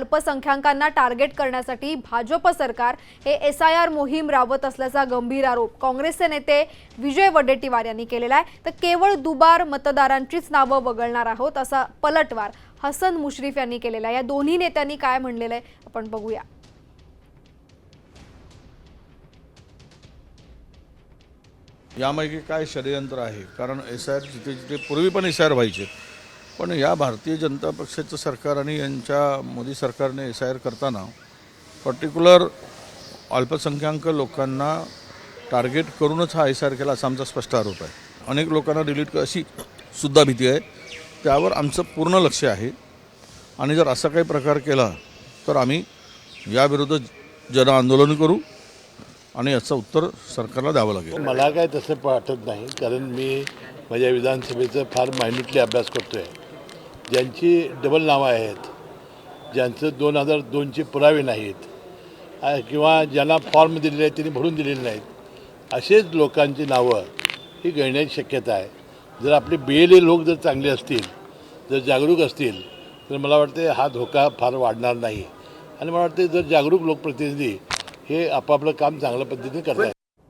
अल्पसंख्याकांना टार्गेट करण्यासाठी भाजप सरकार हे SIR मोहीम राबवत असल्याचा गंभीर आरोप काँग्रेसचे नेते विजय वडेट्टीवार यांनी केलेला आहे। तर केवळ दुबार मतदारांचीच नावं वगळणार आहोत असा पलटवार हसन मुश्रीफ यांनी केलेला आहे। या दोन्ही नेत्यांनी काय म्हणलेलं आहे आपण बघूया। यामागे काय षडयंत्र आहे, कारण SIR जिथे जिथे पूर्वी पण SIR व्हायचे, पण या भारतीय जनता पक्षाचं सरकार आणि यांच्या मोदी सरकारने SIR करताना पर्टिक्युलर अल्पसंख्याक लोकांना टार्गेट करूनच हा SIR केला असा आमचा स्पष्ट आरोप आहे। अनेक लोकांना डिलीट अशी सुद्धा भीती आहे, त्यावर आमचं पूर्ण लक्ष आहे आणि जर असा काही प्रकार केला तर आम्ही याविरुद्ध जन आंदोलन करू आणि याचं उत्तर सरकारला द्यावं लागेल। मला काय तसं वाटत नाही, कारण मी माझ्या विधानसभेचा फार मायन्युटली अभ्यास करतो आहे। ज्यांची डबल नावं आहेत, ज्यांचं 2002चे पुरावे नाहीत किंवा ज्यांना फॉर्म दिलेले आहेत त्यांनी भरून दिलेले नाहीत, असेच लोकांची नावं ही गळण्याची शक्यता आहे। जर आपले BLA लोक जर चांगले असतील, जर जागरूक असतील, तर मला वाटते हा धोका फार वाढणार नाही आणि मला वाटते जर जागरूक लोकप्रतिनिधी हे आपापलं काम चांगल्या पद्धतीने करतात।